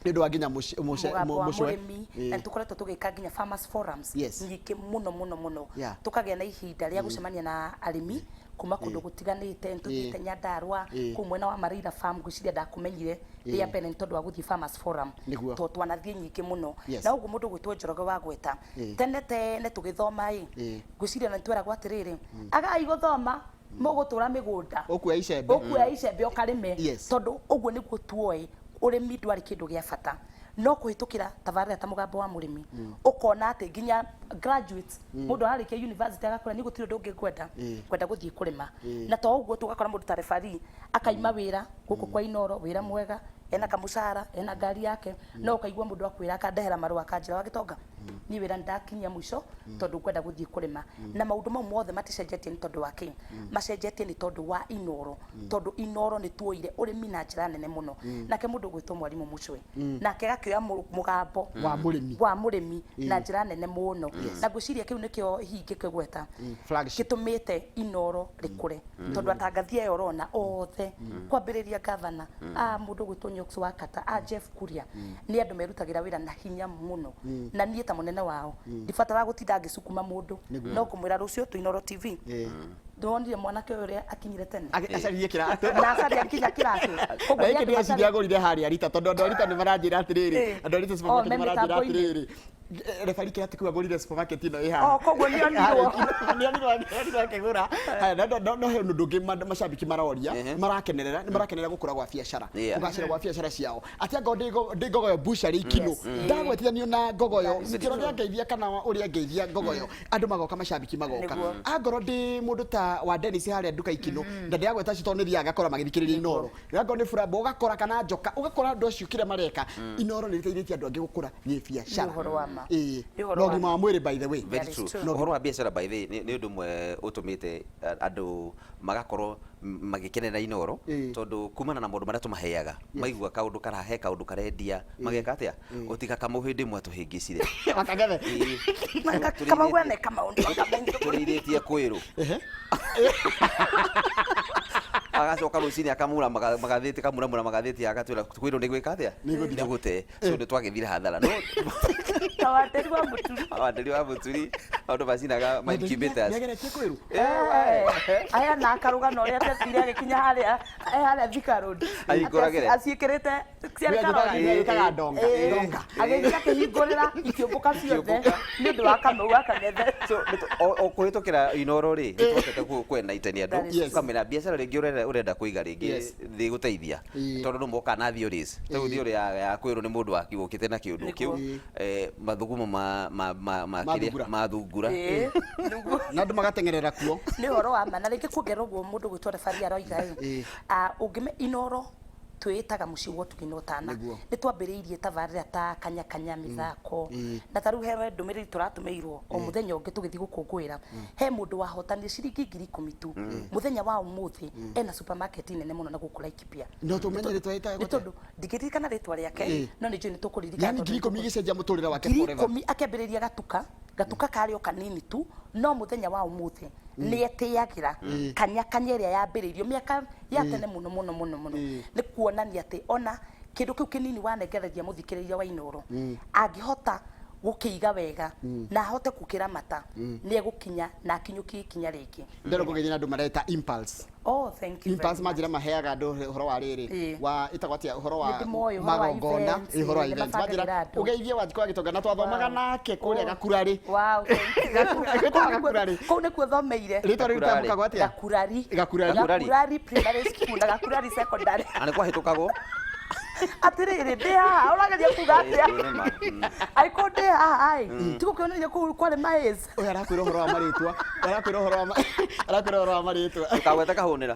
nindu waginya mucwe na tukoretwo tugika ginya farmers forums nyingi muno tukagia na ihinda ria gucemania na arimi kuma kundu gutiganite ntutite Nyandarua ku mwena wa Marĩira farm gwiciria ndakumenyire ria mbere tondu wa guthii farmers forum to twanathie nyingi muno na uguo mundu gwitwo Njoroge wa gweta tene tugithoma gwiciria na twera atiriri agai guthoma mugutura migunda okuya icembe okarime tondu uguo niguo tuoe urimi ndwari kindu gia bata no kuhitukira tabarira ta mugambo wa murimi ukona ati ginya graduates mundu arikia university agakora ni gutiro ndungi kwenda guthii kurima na to uguo tugakora mundu ta referee akaima wira guku kwa Inoro wira mwega ena kamucara ena ngari yake no ukaigua mundu akwira akandehera marua akanjira wagitonga ni wira ndakinya mwisho tondu kwenda guthii kurima na maundu mau mothe maticenjetie ni tondu wake macenjetie ni tondu wa Inoro tondu Inoro ni tuoire urimi na njira nene muno nake mundu gwitwo mwarimu Mucwe nake gakioya mugambo wa murimi na njira nene muno na gwiciria kiu nikio hingi kigweta gitumite Inoro rikure tondu atangathia yorona othe kwambiriria gavana mundu gwitwo Nyoxu wa Kata Jeff Kuria ni andu merutagira wira na hinya muno na nie ta munene wao ndibatara gutinda ngicukuma mundu no kumwira rucio tu Inoro TV ndonire mwanake uria akinyire tene acaririe kiratu na acaria kinya kiratu koguo yake ndio aciria gorire haria rita tondu andu rita ni maranjira atiriri andu rita sipo ni maranjira atiriri referee kĩrati kĩu agũrire supermarket ino ĩha koguo nĩonirwo akĩgũra no he ũndũ ũngĩ macambiki maroria marakenerera gũkũra gwa biacara kũgacĩra gwa biacara ciao ati anga ndĩ ngogoyo bushari ikino ndagwetithanio na ngogoyo ngĩrwo nĩ angeithia kana ũrĩa angeithia ngogoyo andũ magoka macambiki magoka angorwo ndĩ mũndũ ta wa Dennis harĩa nduka ikino ndagweta cito nĩ thiaga gakora magĩthikĩrĩria Inoro angorwo nĩ Furabo ũgakora kana Njoka ũgakora andũ acio kĩrĩa mareka Inoro nĩ ĩteithĩtie andũ angĩ gũkũra nĩ biacara no ũgima wa mwĩrĩ by the way very true ũhoro wa biacara by the way nĩ ũndũ ũmwe ũtũmĩte andũ magakorwo magĩkenera Inoro tondũ kumana na maũndũ marĩa tũmaheaga maigua kaũndũ karahe kaũndũ karendia mageka atĩa ũtiga kamũhĩndĩ mwe tũhĩngĩcire makagethe kamagwene kamaũndũ tũrĩithĩtie kwĩrũ agacoka rũcinĩ akamura magathĩti kamuramura magathĩti agatwĩra kwĩrũ nĩ gwĩka atĩa nĩ gũte so nĩ twagĩthira hathara no tawandĩri wa mũturi maũndũ macinaga ma incubators nĩageretie kwĩrũ aya na karũgano ũrĩa tethire agĩkinya harĩa Thika Road aciĩkĩrĩte ciarĩkaga ndonga agĩthiĩ akĩhingũrĩra ikĩũmbũka ciothe nĩ ũndũ wa Kamau akagethe kũhĩtũkĩra Inoro rĩ nĩtwakĩte kwena itania andũ ũkamenya biacara rĩngĩ ũrenda kũiga rĩngĩ thĩ gũteithia tondũ nĩ moka na theories rĩu theory ya kwĩrwo nĩ mũndũ wakĩũkĩte na kĩũndũ kĩu mathugumo ma thungura na andũ magatengerera kuo nĩ ũhoro wa ma na rĩngĩ kuongerera ũguo mũndũ gwĩtwo referee aroiga ũngĩme Inoro twĩtaga mũciĩ wa ũtugi na ũtana nĩ twambĩrĩirie tabarĩra ta kanya mĩthako na tarĩu he ndũmĩrĩri tũratũmĩirwo o mũthenya ũngĩ tũgĩthiĩ gũkũngũĩra he mũndũ wahotanire ciringi 10,000 tu mũthenya wa ũmũthĩ ena supermarket nene mũno na gũkũ Laikipia no tũmenye rĩtwa rĩtagwo nĩ tondũ ndingĩririkana rĩtwa rĩake no nĩ njũĩ nĩ tũkũririkana yani 10,000 gĩcenjia mũtũrĩre wake forever 10,000 akĩambĩrĩria gatuka karĩ o kanini tu no mũthenya wa ũmũthĩ nĩ etĩagĩra kanya ĩrĩa yambĩrĩirio mĩaka ya tene mũno nĩ kuonania atĩ ona kĩndũ kĩu kĩnini wanengereria mũthikĩrĩria wa Inoro angĩhota gũkĩiga wega na ahote gũkĩramata nĩ egũkinya na akinyũkie ikinya rĩngĩ ndero kũgeithia andũ mareta impulse thank you impulse manjira maheaga andũ ũhoro wa rĩrĩ wa itagwatia ũhoro wa magongona ũhoro wa events manjira ũgeithie wanjikwa gĩtonga na twathomaga nake kũrĩa Gakurari kũu nĩkuo thomeire rĩtwa rĩu rĩtamũkagwo atĩa Gakurari primary school na Gakurari secondary nĩ kwahĩtũkagwo atĩrĩrĩ ndĩ haha ũrageria kuga atĩa aiko ndĩ haha tigũkĩoneria kũu kwarĩ maĩz ũyũ arakwĩra ũhoro wa marĩtwa arakwĩra ũhoro wa marĩtwa ũkagweta kahũnĩra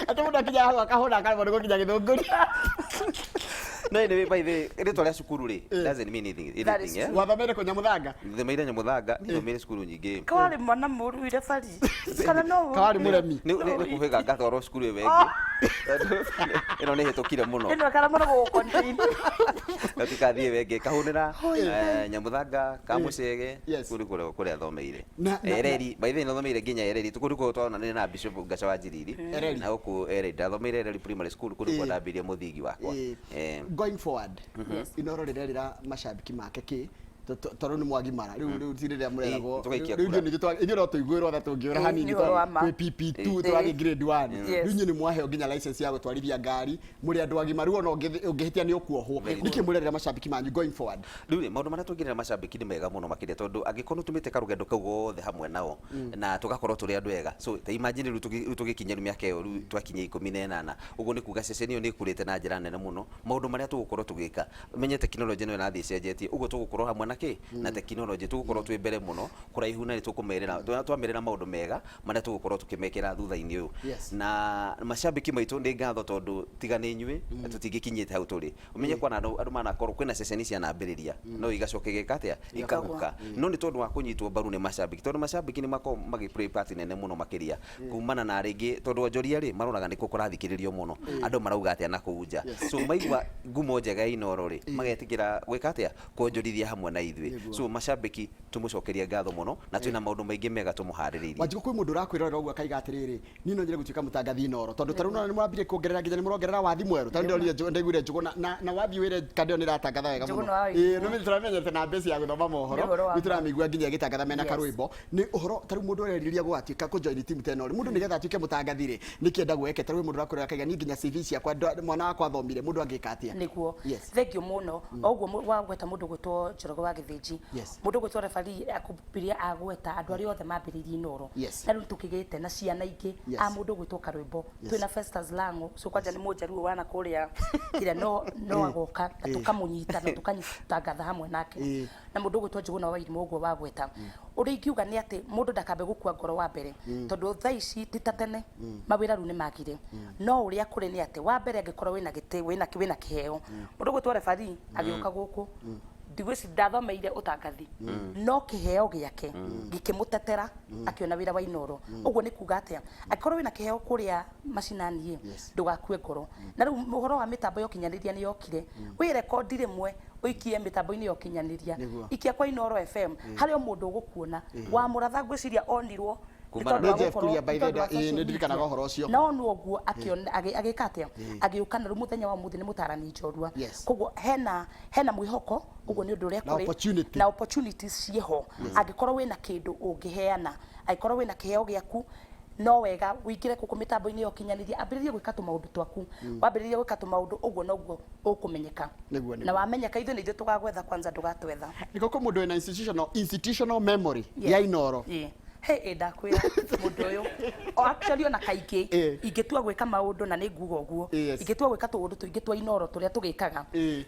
atĩ mũndũ akinya hau akahũna akaremwo nĩ gũkinya Gĩthũngũri no anyway by the rĩtwa rĩa cukuru rĩ doesn't mean anything wathomeire kũ Nyamuthanga thomeire Nyamuthanga thomeire cukuru nyingĩ kwarĩ mwana mũruire bari kana no kwarĩ mũremi nĩ kũhĩga ngatwarwo cukuru ĩyo ĩngĩ ĩno nĩ hĩtũkire mũno ĩno kana mũno gũkontain na tukathiĩ wengĩ kahũnĩra Nyamuthanga Kamucege kũrĩa thomeire Ereri by the way thomeire nginya Ereri tukũrĩkwo twonanire na Bishop Ngaca wa Njiriri na gũkũ Ereri ndathomeire Ereri primary school kũrĩkwo ndambirie mũthingi wakwa going forward Inoro rĩrerĩra macambiki make kĩ tondũ nĩ mwagimara rĩu tirĩrĩa mũreragwo rĩu no tũiguĩrwo tha tũngĩũra hanini twĩ PP2 tũrathiĩ grade 1 rĩu inyuĩ nĩ mwaheo nginya license ya gũtwarithia ngari mũrĩ andũ agima rĩu ona ũngĩhĩtia nĩ ũkuohwo nĩkĩ mũrerĩra macambiki manyu going forward rĩu maũndũ marĩa tũngĩrĩra macambiki nĩ mega mũno makĩria tondũ angĩkorwo tũmĩte karũgendo kau gothe hamwe nao na tũgakorwo tũrĩ andũ ega so ta imagine rĩu tũgĩkinya mĩaka ĩyo rĩu twakinya 18 ũguo nĩ kuga ceceni ĩyo nĩ ĩkũrĩte na njĩra nene mũno maũndũ marĩa tũgũkorwo tũgĩka menye tekinoronjĩ no ĩrathiĩ ĩcenjetie ũguo tũgũkorwo hamwe na tekinoronjĩ tũgũkorwo twĩ mbere mũno kũraihu na nĩ tũkũmerĩra maũndũ mega marĩa tũgũkorwo tũkĩmekĩra thutha-inĩ ũyũ na macambiki maitũ nĩ ngatho tondũ tiga nĩ inyuĩ tũtingĩkinyĩte hau tũrĩ ũmenye kwana andũ manakorwo kwĩna ceceni cia nambĩrĩria no igacoke gĩka atĩa ikahuka no nĩ tondũ wa kũnyitwo mbaru nĩ macambiki tondũ macambiki nĩ makorwo magĩ-play part nene mũno makĩria kumana na rĩngĩ tondũ onjoria rĩ maroraga nĩkuo kũrathikĩrĩrio mũno andũ marauga atĩa na kũu nja so maigua ngumo njega ya Inoro rĩ magetĩkĩra gwĩka atĩa kwonjorithia hamwe na ithuĩ. So mashabiki tumucokeria ngatho muno na twina maundu maingi mega tumuhaririirie. Wanjiku kwĩ mũndũ ũrakwĩrora ũguo akaiga atĩrĩrĩ niĩ no nyende gũtuĩka mũtangathi Inooro tondũ tarĩu nĩ mwambire kuongerera nginya nĩ mũrongerera wathi mwerũ tondũ ndaiguire Njũgũ na wathi wĩre kandio nĩ ratangatha wega mũno. No nĩ tũramenyete na mbeca ya gũthoma mohoro nĩ tũramĩigua nginya gĩtangatha mena karwĩmbo nĩ ũhoro tarĩu mũndũ ũreriria gũgatuĩka kũjoin timu ta ĩno mũndũ nĩgetha atuĩke mũtangathi rĩ nĩkĩenda gweke tarĩu mũndũ ũrakwĩrora akaiga niĩ nginya CV ciakwa mwana wakwa athomire mũndũ angĩka atĩa nĩguo thengio mũno oguo wagweta mũndũ gwĩtwo Njoroge wa Gĩthĩnji mũndũ gwĩtwo referee akũmbiria agweta andũ arĩa othe mambĩrĩirie Inooro na rĩu tũkĩgĩte na ciana ingĩ a mũndũ gwĩtwo Karwĩmbo twĩna Festus Lang'o so kwanja nĩ mũnjaruo wana kũrĩa kĩrĩa no agoka na tũkamũnyita na tũkanyitangatha hamwe nake na mũndũ gwĩtwo Njũgũna wa Irimũ ũguo wagweta ũrĩa ingiuga nĩ atĩ mũndũ ndakambe gũkua ngoro wa mbere tondũ thaa ici ti ta tene mawĩra rĩu nĩ magire no ũrĩa kũrĩ nĩ atĩ wa mbere angĩkorwo wĩna gĩtĩ wĩna kĩheo mũndũ gwĩtwo referee agĩũka gũkũ ndigwĩci ndathomeire ũtangathi no kĩheo gĩake gĩkĩmũtetera akĩona wĩra wa Inooro ũguo nĩ kuga atĩa angĩkorwo wĩna kĩheo kũrĩa macinani ndũgakue ngoro na rĩu ũhoro wa mĩtambo ya ũkinyanĩria nĩ yokire wĩ rekondi rĩmwe ũikie mĩtambo-inĩ ya ũkinyanĩria ikia kwa Inooro FM harĩ o mũndũ ũgũkuona wa mũratha ngwĩciria onirwo nĩndirikanaga ũhoro ũcio no nĩ ũguo agĩka atĩa agĩũka na rĩu mũthenya wa mũthĩ nĩ mũtarani njorua koguo hena mwĩhoko ũguo nĩ ũndũ ũrĩa kũrĩ na opportunities ciĩho angĩkorwo wĩna kĩndũ ũngĩheana angĩkorwo wĩna kĩheo gĩaku no wega wĩkire kũkũ mĩtambo-inĩ ya ũkinyanĩria ambĩrĩrie gwĩka tũmaũndũ twaku wambĩrĩrie gwĩka tũmaũndũ ũguo noguo ũkũmenyeka na wamenyeka ithuĩ nĩ ithuĩ tũgagwetha kwanza ndũgatwetha nĩko kũ mũndũ wĩna institutional memory ya Inooro hey ndakwĩra mũndũ ũyũ actually ona kaingĩ ingĩtua gwĩka maũndũ na nĩ nguga ũguo ingĩtua gwĩka tũũndũ tũingĩ twa Inooro tũrĩa tũgĩkaga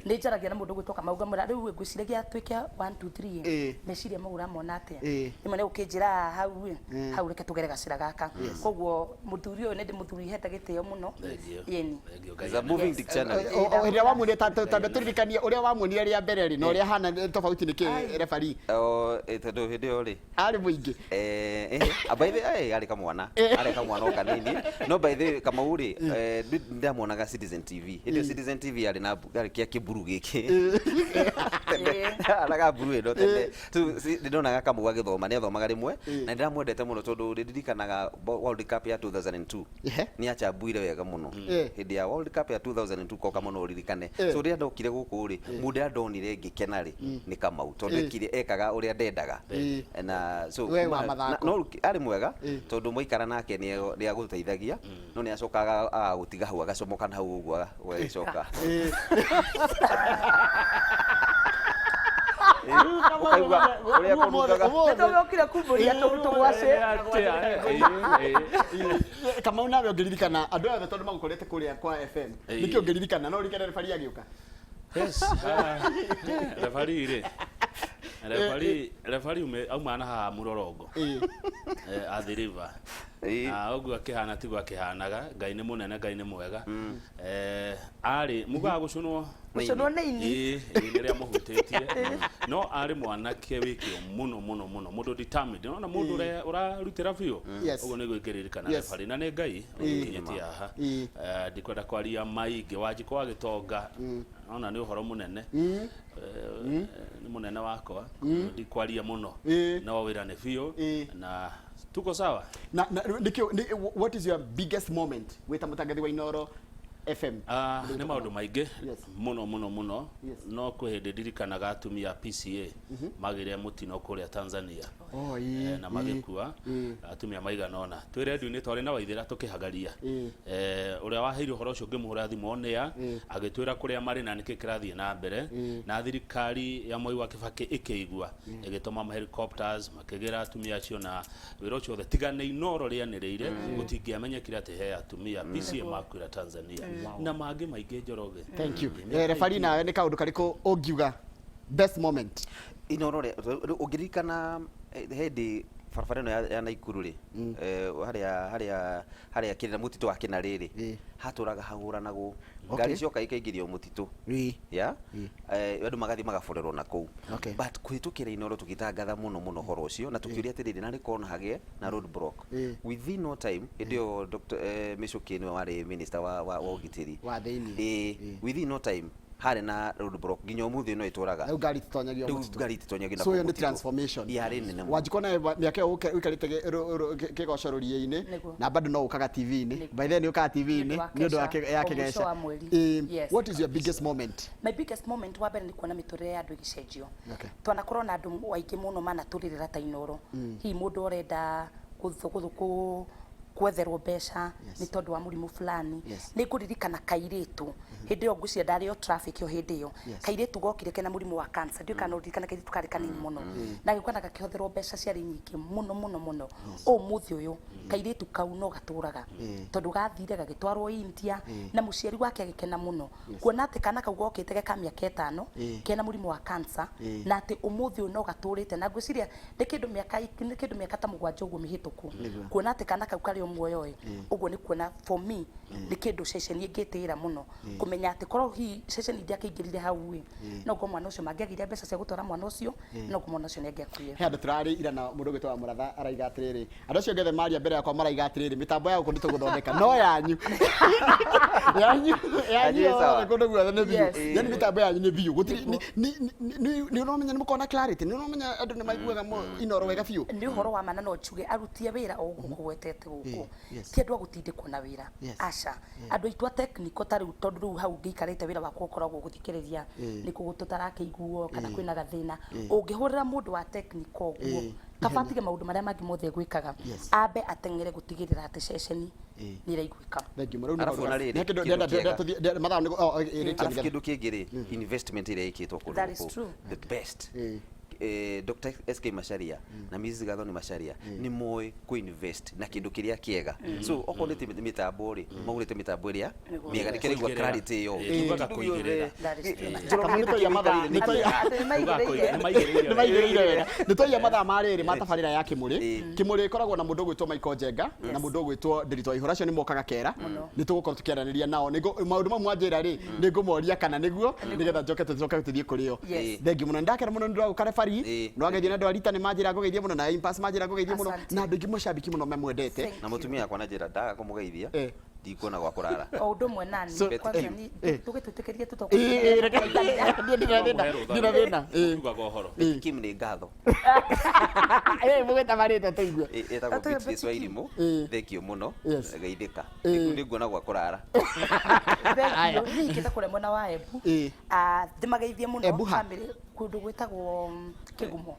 nĩ njaragia na mũndũ gwĩtwo Kamau Ngamũra rĩu ngwĩciragia twĩke 1 2 3 meciria mau ũramona atĩa ĩmwe nĩ ũkĩnjĩra hau reke tũgere gacĩra gaka koguo mũthuri ũyũ nĩ ndĩmũthuri hete gĩtĩo mũno yeni ũrĩa wamuonire tondũ tũririkanie ũrĩa wamuonire rĩa mbere rĩ na ũrĩa hana tofauti nĩkĩ referee tondũ hĩndĩ ĩyo rĩ arĩ mũingĩ by the way ari kamwana o kanini no by the way Kamau ri ndamuonaga Citizen TV hĩndĩ Citizen TV ari kia kĩburu gĩkĩ araga buru ĩno tene tu ndinonaga Kamau agĩthoma nĩ athomaga rĩmwe na ndiramwendete mũno tondũ ndirikanaga World Cup ya 2002 nĩ achambuire wega mũno hĩndĩ ya World Cup ya 2002 koka mũno uririkane so rĩrĩa ndokire gũkũ rĩ mũndũ andonire ngĩkena rĩ nĩ Kamau tondũ ekire ekaga ũrĩa ndendaga na so no ari mwega tondu muikara nake ni agũteithagia no ni acokaga agutiga hau agacomoka na hau ũguo ũgacoka ũrĩa kũrugaga nĩtũgĩokire kumbũria tũgwacĩ Kamau nawe ũngĩririkana andũ othe tondũ magũkorete kũrĩa kwa FM nĩkĩ ũngĩririkana no ũririkane referee agĩũka referee auma na haha Mũrorongo Athi River ũguo akĩhana tigwo akĩhanaga Ngai nĩ mũnene Ngai nĩ mwega arĩ mugaga gũcũnwo nĩ ini rĩrĩa mũhutĩtie no arĩ mwanake wĩkĩo mũno mũndũ determined no na mũndũ ũrarutĩra biũ ũguo nĩ gwĩkĩrĩrĩkana referee na nĩ Ngai ũkinyĩtie haha ndikwenda kwaria maingĩ Wanjikũ wa Gĩtonga ona nĩ ũhoro mũnene nĩ mũnene wakwa ndikwaria mũno no wĩra nĩ biũ na tuko sawa na what is your biggest moment wita mũtangathi wa Inooro FM nĩ maũndũ maingĩ mũno no kwĩhĩndĩ ndirikanaga atumia PCA magĩrĩa mũtino kũrĩa Tanzania na magĩkua atumia maigana ona twĩ redio-inĩ twarĩ na Waithĩra tũkĩhagaria ũrĩa waheire ũhoro ũcio ngĩmũhũra thimũ onĩa agĩtwĩra kũrĩa marĩ na nĩkĩ kĩrathiĩ na mbere na thirikari ya Mwai wa Kĩbakĩ ĩkĩigua ĩgĩtũma helicopters makĩgĩra atumia acio na wĩra ũcio othe tiga nĩ Inooro rĩanĩrĩire gũtingĩamenyekire atĩ he atumia PCA makwĩra Tanzania na mangĩ maingĩ Njoroge. Thank you. Referee nawe nĩ kaũndũ karĩkũ ũngiuga best moment Inooro ũngĩririkana hĩndĩ barabara ĩno ya Naikuru rĩ harĩa kĩrĩa mũtitũ wa kĩna rĩrĩ hatũraga hagũranagwo ngari cioka ikaingĩrio mũtitũ andũ magathiĩ magaborerwo na kũu but kũhĩtũkĩra Inooro tũgĩtangatha mũno ũhoro ũcio na tũkĩũria atĩrĩrĩ na rĩkorwo hagĩe na road block within no time hĩndĩ ĩyo Dr. Mĩcũki nĩwe warĩ minister wa ũgitĩri wa thĩinĩ within no time harä na roadblock nginya umuthi no ituraga rĩu ngari titonyagio rĩu ngari titonyagio na so yo ni transformation yarĩ nene mũno. Wanjikona mĩaka ĩyo ũikarĩte kĩgoco rũriĩ-inĩ na bado no ũkaga TV-inĩ by then ũkaga TV-inĩ nĩ ũndũ ya kĩgeca. What is your biggest moment? My biggest moment wa mbere nĩ kuona mĩtũrĩre ya andũ ĩgĩcenjio. Twanakorwo na andũ aingĩ mũno manatũrĩrĩra ta Inooro, hihi mũndũ ũrenda kwetherwo mbeca nĩ tondũ wa mũrimũ fulani. Nĩ ngũririkana kairĩtu hĩndĩ ĩyo ngũcia ndarĩ o traffic yo hĩndĩ ĩyo kairĩtu gokire kena mũrimũ wa cancer ndiũ kana ũririkana kairĩtu karĩ kanini mũno na gĩkwana gakĩhotherwo mbeca ciarĩ nyingĩ mũno ũmũthĩ ũyũ kairĩtu kau no gatũraga tondũ gathire gagĩtwarwo India na mũciari wake agĩkena mũno kuona atĩ kana kau gokĩte geka mĩaka 5 kena mũrimũ wa cancer na atĩ ũmũthĩ ũyũ no gatũrĩte na ngwĩciria nĩ kĩndũ mĩaka ta 7 ũguo mĩhĩtũku kuona atĩ kana kau karĩ muoyo uguo ni kuona for me ni kindu ceceni ingitira muno kumenya ati korwo hi ceceni ndia kĩingĩrire hau no kwa mwana ucio mangiagire mbeca cia gutwara mwana ucio no kwa mwana ucio ni angiakuire. He andu turari ira na mundu gwitwa Muratha araiga atiriri andu acio ngethe maria mbere yakwa maraiga atiriri mitambo ya gukundu tuguthondeka no yanyu kundu guothe ni biu yani mitambo yanyu ni biu gutiri ni unomenya ni mukona clarity ni unomenya andu ni maiguaga Inooro wega biu ni uhoro wa mana no chuge arutie wira o gukugwetete guku ti andu agutindikwo na wira aca andu aitu technical tari tondu riu hau ngiikarite wira wakwa ukoragwo guthikiriria ni kugututarakĩiguo kana kwina gathina ungihurira mundu wa technical guo kabatige maundu maria mangi mothe gwikaga ambe atengere gutigirira ati ceceni ni raiguika. Arafu na rĩrĩ kĩndũ kĩngĩ rĩ investment ĩrĩa ĩkĩtwo kũndũ the best Dr. SK Macharia na Mrs. Gathoni Macharia ni moe ku invest na kindu kiria kiega so okorwo nĩ mitambo ri maurite mitambo iria miega ni kĩrĩgua clarity yo tugaga kuigĩrĩra nĩ twaia mathaa marĩrĩ matabarĩra ya Kĩmũrĩ ĩkoragwo na mũndũ gwĩtwo Michael Njenga na mũndũ gwĩtwo Ndiritu Ihura acio nĩ mokaga kera nĩ tũgũkorwo tũkĩaranĩria nao maũndũ mamwe mwanjĩra rĩ nĩ ngũmoria kana nĩguo nĩgetha njoke tũthiĩ kũrĩ o thengi mũno ndakera mũno ndĩragũkare no ageithie na ndwarita ni manjira ngugeithie muno na impass manjira ngugeithie muno na andu ingi mushabiki muno memwendete na mutumia yakwa na njira ndaga kumugeithia ndikuona gwa kurara o undu mwe nani kwanza ni tugitwitikirie tutoko ndina tugaga uhoro Kim ni ngatho mugeta marite tuigwe etagwo Bits Kiswahili mu thekio muno geithika ndikuona gwa kurara thekio ni kita kule mwana wa Embu ndimageithie muno family kundu gwitagwo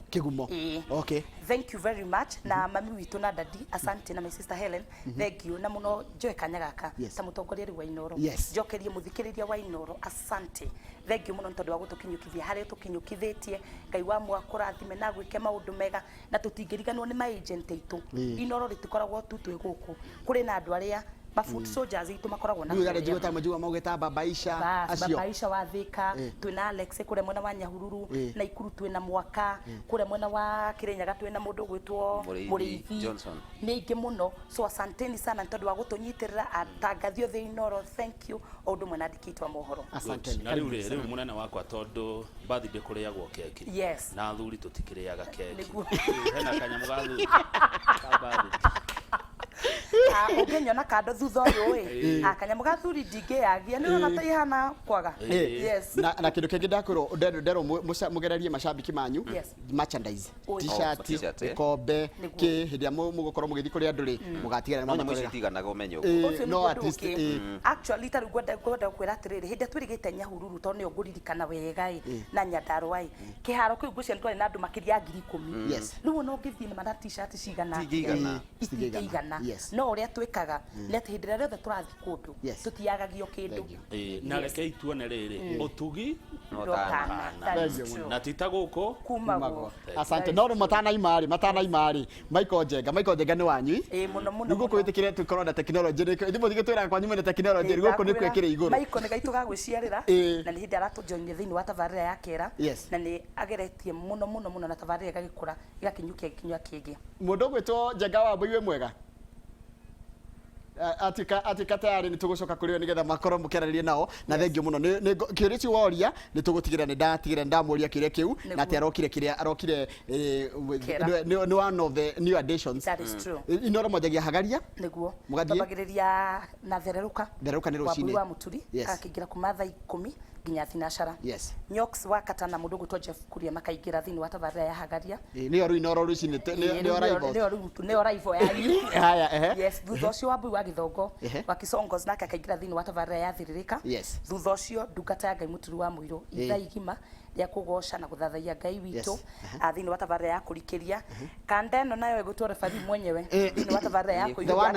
Kigumo. Okay, thank you very much na mami witu na dadi asante na my sister Helen thank you na muno Joy Kanyagaka ta mutongoria wa Inooro njokerie muthikiriria wa Inooro asante thank you muno tondu wa gutukinyukithia hari tukinyukithitie Ngai wa mwakurathime na gwike maundu mega na tutingiriganwo ni ma agent aitu Inooro ritikoragwo tu twi guku kuri na andu aria food soldiers itu makoragwo na yule jigota majuga maugeta Babaisha acio Babaisha wa Thika twina Alex kure mwena wa Nyahururu na Ikuru twina Mwaka kure mwena wa Kirinyaga twina mundu gwitwo Muriithi Johnson ni ingi muno so asanteni sana tondu wa gutunyitirira atangathio the Inooro thank you ondu mwe nandikitwa mohoro asanteni na riu munene wakwa tondu birthday kuriagwo keki na athuri tutikiriaga keki hena kanyamu ga athuri Ũngĩnyona kando thutha ũyũ akanyamu gathuri ndingĩyagia nĩ ona ta ihana kwaga na kĩndũ kĩngĩ ndakwĩrwo nderwo mũgererie macambiki manyu merchandise t-shirt ikombe kĩ hĩndĩ ĩrĩa mũgũkorwo mũgĩthiĩ kũrĩ andũ rĩ mũgatigana na mũico itiganaga ũmenyo no at least actually tarĩ ngwenda kwĩra atĩrĩrĩ hĩndĩ twĩrĩgĩte Nyahururu tondũ nĩyo ngũririkana wega na Nyandarua kĩharo kĩu ngwĩciria nĩ twarĩ na andũ makĩria 10,000 rĩu no ngĩthiĩ na t-shirt cigana itigana no uria twikaga ni ati hindira rĩothe tũrathi kũndũ tũtiagagio kĩndũ na reke ituone rĩrĩ ũtugi na tita gũkũ kumagwo asante no rĩ matanaimari Michael Njenga nĩ wanyu muno nĩguo kwĩtĩkĩre tũkorwo na technology thimũ thigĩtwĩraga kwanyu mwĩna technology gũkũ nĩ kwĩkĩra igũrũ Michael nĩ gaitũ gagwĩciarĩra na nĩ hĩndĩ aratũjoinia thĩinĩ wa tabarĩra ya kera na nĩ ageretie mũno na tabarĩra gagĩkũra igakinyukia kinywa kĩngĩ mũndũ gwĩtwo Njenga wa Mbũiwe mwega atika tayari ni tugucoka kuri nigetha makorwo mukiarĩria nao na thengio muno kiuria ci woria ni tugutigĩra ni ndatigĩra ndamuria kiuria kiu na ati arokire ni one of the new additions that is true Inooro mojagia hagaria niguo twambagĩrĩria na thereruka ni rucini wa Muturi akĩingira kuma thaa 10 nginya thinacara Nyox wa katana mundu gutwa Jeff Kuria makaingira thini wa tabarĩra ya Hagaria nĩyo rĩu inoro rũcinĩ nĩyo raivo nĩyo raivo ya haya yes thutha ũcio wa Mbui wa Gĩthongo wa Kisongos nake akaingira thini wa tabarĩra ya Thiririka thutha ũcio ndungata ya Ngai Mũturu wa Mũirũ itha igima ya kugoca na guthathaia Ngai witũ thini wa tabarĩra ya kũrikĩria kanda ĩno nayo ĩgũtwo refathi mwenyewe thini wa tabarĩra ya kũihũria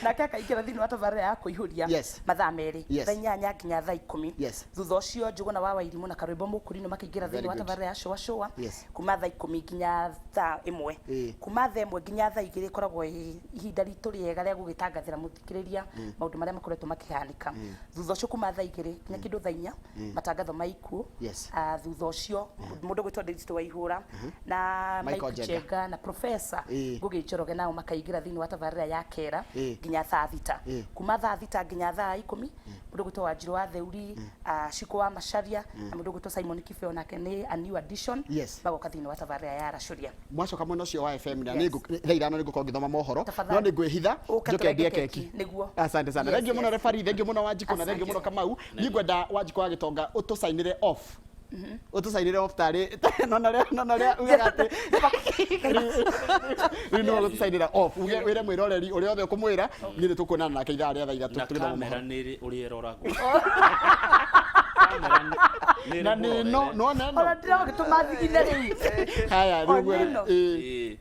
nake akaingira thini wa tabarĩra ya kũihũria mathaa merĩ thaa 8 nginya thaa 10 thutha ũcio Njũgũna wa Wairimũ na Karwĩmbo Mũkũrinũ makaingira thini wa tabarĩra ya Showa Showa kuma thaa 10 nginya thaa 1 kuma thaa 1 nginya thaa 2 ikoragwo ihinda ritũ rĩega rĩa gũgĩtangathĩra mũthikĩrĩria maũndũ marĩa makoretwo makĩhanĩka thutha ũcio kuma thaa 2 nginya kĩndũ thaa 4 matangatho maikuo thutha ũcio mũndũ gwĩtwo Ndĩritũ Waihũra na Mike Njenga na Professor Ngũgĩ Njoroge nao makaingira thini wa tabarĩra ya Kera nginya thaa 6 kuma thaa 6 nginya thaa 10 mũndũ gwĩtwo Wanjirũ wa Theuri Shiko wa Macharia na mũndũ gwĩtwo Simon Kibeo nake nĩ a new addition magoka thini wa tabarĩra ya Racuria mwacoka mwena ũcio wa FM na thaa ithano nĩngũkorwo ngĩthoma mohoro no nĩngwĩhitha njoke ndie keki asante sana thengiũ mũno referee thengiũ mũno Wanjikũ na thengiũ mũno Kamau nĩngwenda Wanjikũ wa Gĩtonga ũtũcainĩre off utusainire off tari nonaria ugate rino utusainira off wire mwiroreri uri othe ukumwira ni tukuonana nake ithaa ria thaa ithatu turi thoma kamera niri uri eroragwo na ni no ona ndira gituma thigine riu haya riu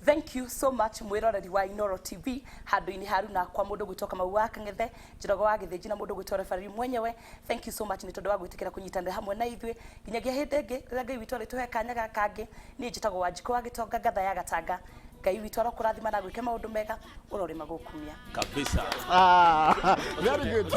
Thank you so much mwiroreri wa Inoro TV handu-ini Haruna kwa mundu gwitwo Kamau wa Kang'ethe Njoroge wa Gĩthĩnji na mundu gwitwo referee mwenyewe thank you so much ni tondu wa gwitikira kunyitanira hamwe na ithuĩ nginyagia hindi ĩngĩ rĩrĩa Ngai witũ arĩtũhe kanya gaka kangĩ niĩ njĩtagwo Wanjikũ wa Gĩtonga ngatha ya Gatanga Ngai witũ arokũrathima na gwĩke maũndũ mega ũrore magũkumia kabisa very good